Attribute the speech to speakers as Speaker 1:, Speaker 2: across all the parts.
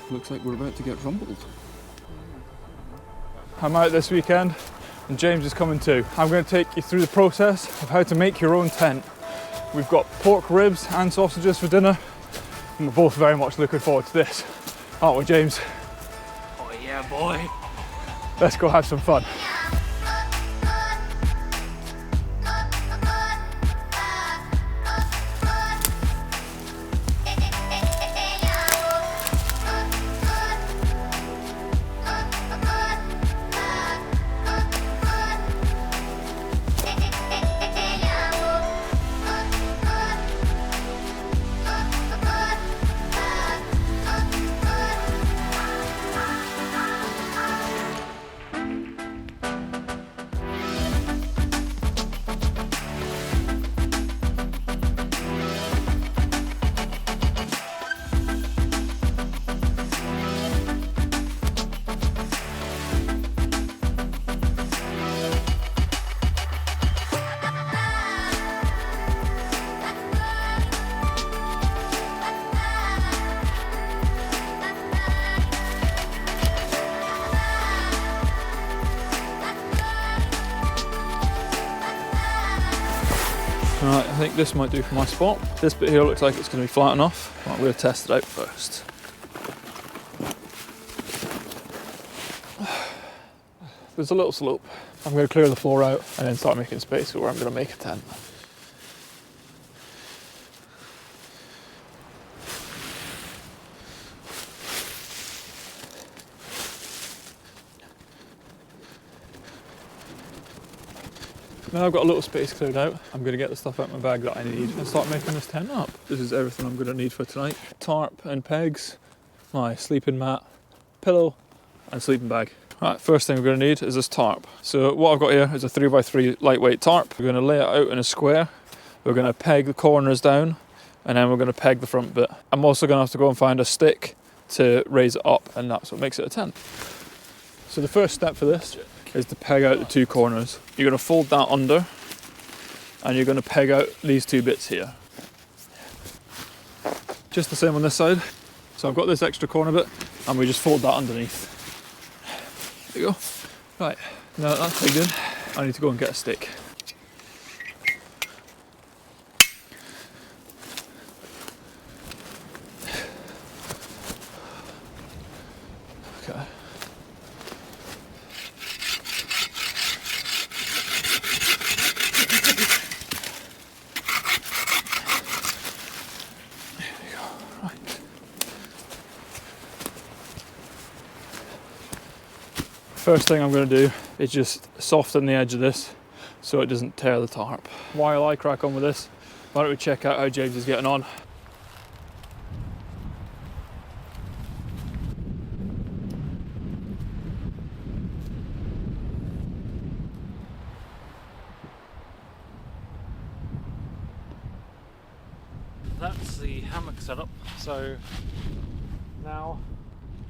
Speaker 1: Looks like we're about to get rumbled.
Speaker 2: I'm out this weekend and James is coming too. I'm going to take you through the process of how to make your own tent. We've got pork ribs and sausages for dinner and we're both very much looking forward to this. Aren't we, James?
Speaker 3: Oh yeah, boy.
Speaker 2: Let's go have some fun. Right, I think this might do for my spot. This bit here looks like it's going to be flat enough. Right, I'm going to test it out first. There's a little slope. I'm going to clear the floor out and then start making space for where I'm going to make a tent. Now I've got a little space cleared out, I'm going to get the stuff out of my bag that I need and start making this tent up. This is everything I'm going to need for tonight. Tarp and pegs, my sleeping mat, pillow and sleeping bag. Right, first thing we're going to need is this tarp. So what I've got here is a 3x3 lightweight tarp. We're going to lay it out in a square. We're going to peg the corners down and then we're going to peg the front bit. I'm also going to have to go and find a stick to raise it up and that's what makes it a tent. So the first step for this is to peg out the two corners. You're going to fold that under and you're going to peg out these two bits here. Just the same on this side. So I've got this extra corner bit and we just fold that underneath. There you go. Right, now that that's pegged in, I need to go and get a stick. Okay. First thing I'm going to do is just soften the edge of this so it doesn't tear the tarp. While I crack on with this, why don't we check out how James is getting on.
Speaker 3: That's the hammock setup. So now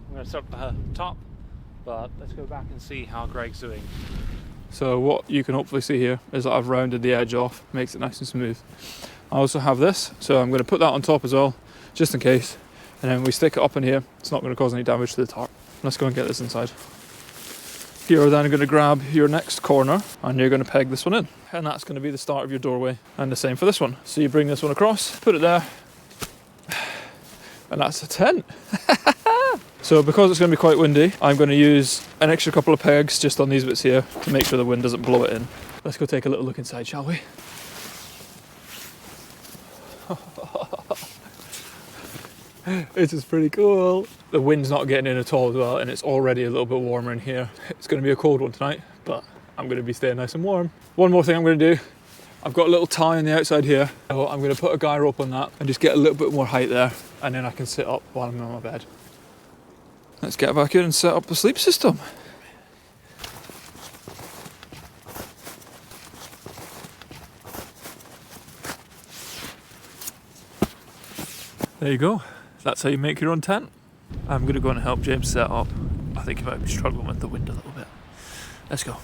Speaker 3: I'm going to set up the top. But let's go back and see how Greg's doing.
Speaker 2: So what you can hopefully see here is that I've rounded the edge off, makes it nice and smooth. I also have this, so I'm going to put that on top as well, just in case. And then we stick it up in here, it's not going to cause any damage to the tarp. Let's go and get this inside. You're then going to grab your next corner and you're going to peg this one in. And that's going to be the start of your doorway. And the same for this one. So you bring this one across, put it there, and that's a tent. So because it's going to be quite windy, I'm going to use an extra couple of pegs just on these bits here to make sure the wind doesn't blow it in. Let's go take a little look inside, shall we? This is pretty cool. The wind's not getting in at all as well, and it's already a little bit warmer in here. It's going to be a cold one tonight, but I'm going to be staying nice and warm. One more thing I'm going to do, I've got a little tie on the outside here. So I'm going to put a guy rope on that and just get a little bit more height there, and then I can sit up while I'm on my bed. Let's get back in and set up the sleep system. There you go. That's how you make your own tent. I'm going to go and help James set up. I think he might be struggling with the wind a little bit. Let's go.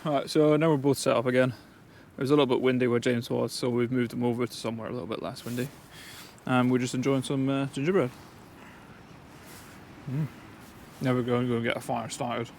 Speaker 2: Alright, so now we're both set up again. It was a little bit windy where James was, so we've moved him over to somewhere a little bit less windy. And we're just enjoying some gingerbread. Now we're going to go get a fire started.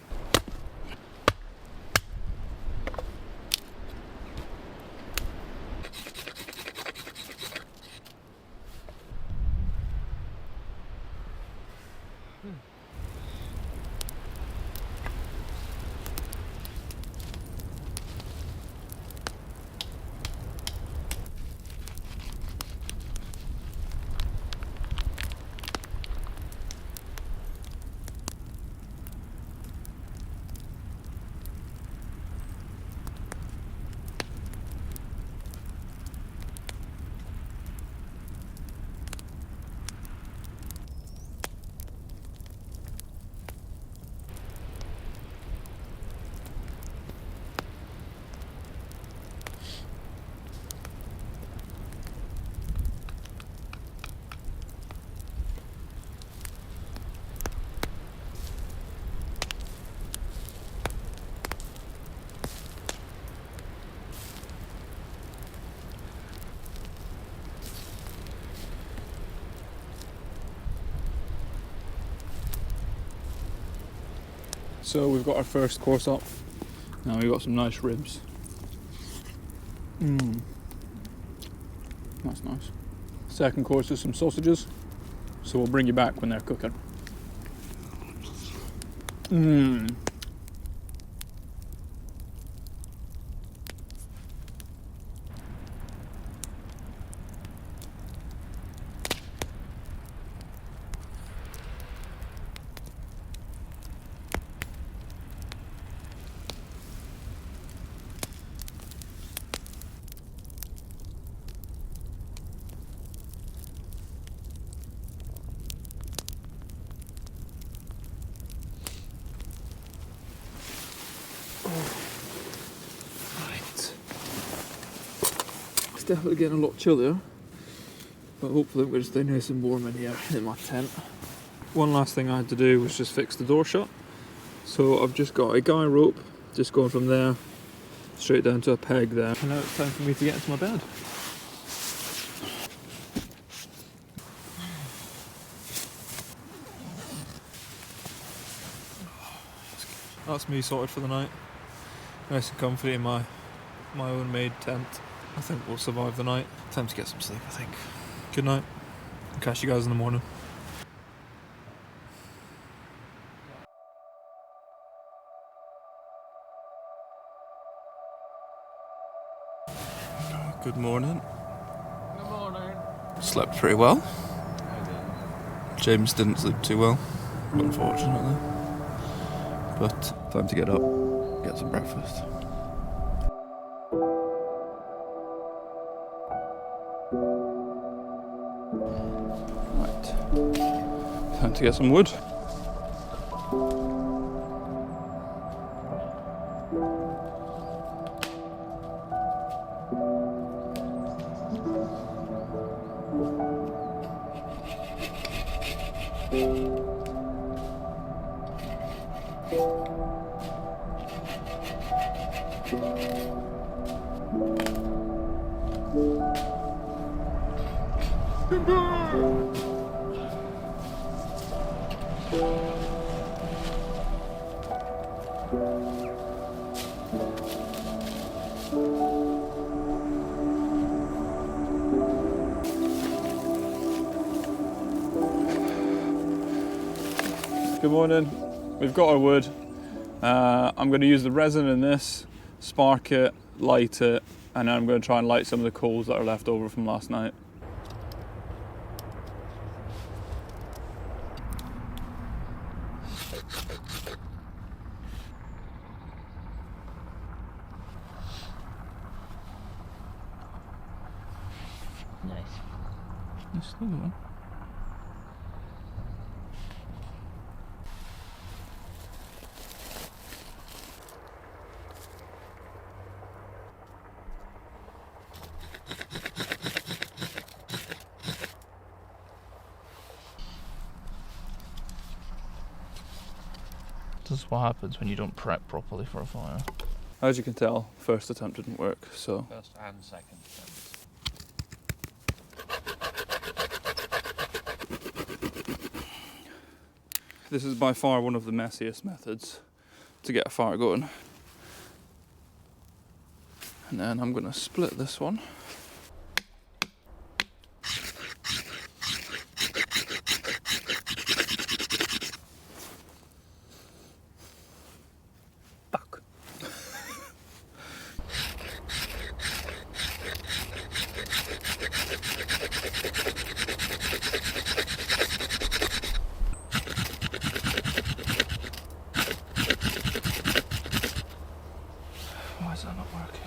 Speaker 2: So we've got our first course up. Now we've got some nice ribs. That's nice. Second course is some sausages. So we'll bring you back when they're cooking. Definitely getting a lot chillier, but hopefully we'll stay nice and warm in here in my tent. One last thing I had to do was just fix the door shut. So I've just got a guy rope just going from there straight down to a peg there. And now it's time for me to get into my bed. That's me sorted for the night. Nice and comfy in my own made tent. I think we'll survive the night. Time to get some sleep, I think. Good night. I'll catch you guys in the morning. Good morning.
Speaker 3: Good morning.
Speaker 2: Slept pretty well. James didn't sleep too well, unfortunately. But time to get up, get some breakfast. Time to get some wood. Good morning. We've got our wood. I'm going to use the resin in this, spark it, light it, and then I'm going to try and light some of the coals that are left over from last night.
Speaker 3: Nice.
Speaker 2: Nice, another one.
Speaker 3: This is what happens when you don't prep properly for a fire.
Speaker 2: As you can tell, first attempt didn't work, so...
Speaker 3: First and second attempts.
Speaker 2: This is by far one of the messiest methods to get a fire going. And then I'm going to split this one. Fuck. Why is that not working?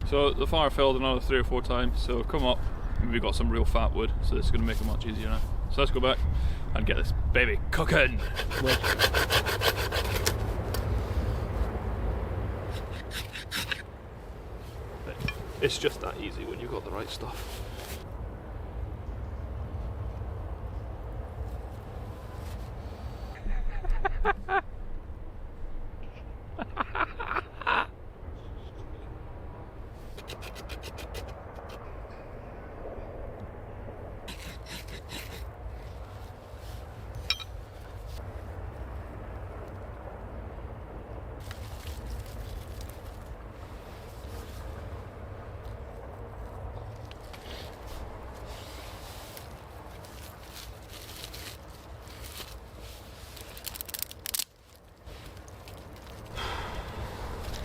Speaker 2: So the fire failed another 3 or 4 times, so come up and we've got some real fat wood, so this is going to make it much easier now. So let's go back and get this baby cooking. It's just that easy when you've got the right stuff.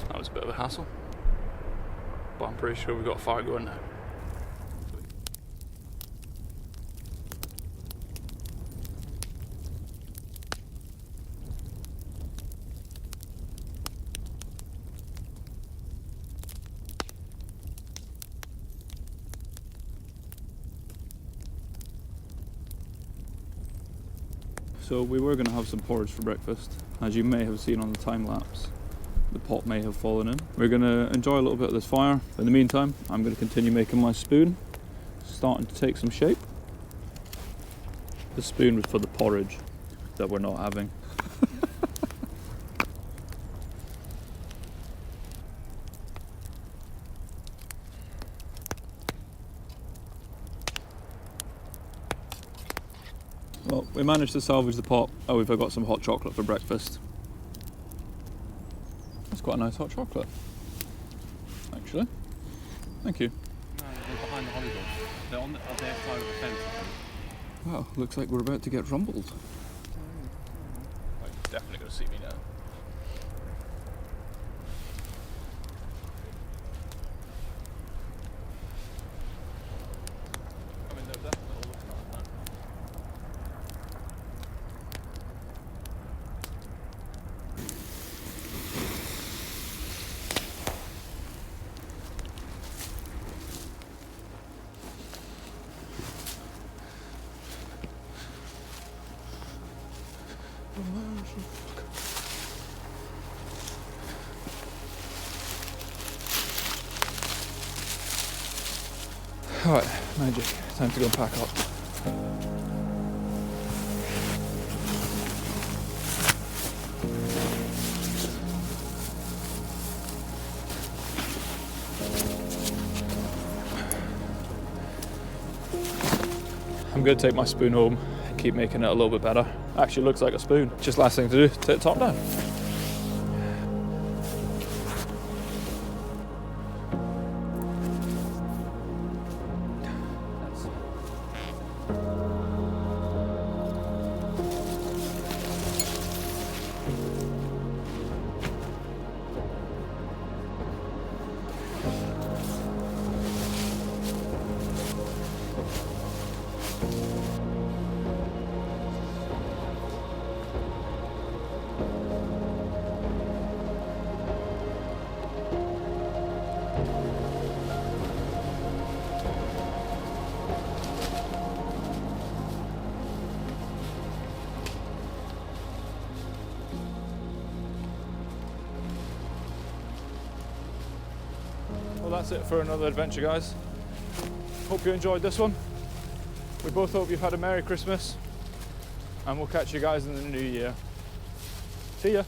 Speaker 2: That was a bit of a hassle, but I'm pretty sure we've got a fire going now. So we were going to have some porridge for breakfast. As you may have seen on the time lapse, the pot may have fallen in. We're going to enjoy a little bit of this fire. In the meantime, I'm going to continue making my spoon. It's starting to take some shape. The spoon was for the porridge that we're not having. Well, we managed to salvage the pot. Oh, we've got some hot chocolate for breakfast. That's quite a nice hot chocolate, actually. Thank you.
Speaker 3: No, they're behind the holly bush. They're on their side of the fence.
Speaker 2: Wow, looks like we're about to get rumbled. Right, definitely going to see me now. I mean, they're definitely all looking at that. Alright, magic. Time to go and pack up. I'm going to take my spoon home and keep making it a little bit better. Actually looks like a spoon. Just last thing to do, take the top down. that's it for another adventure, guys. Hope you enjoyed this one. We both hope you've had a Merry Christmas, and we'll catch you guys in the new year. See ya.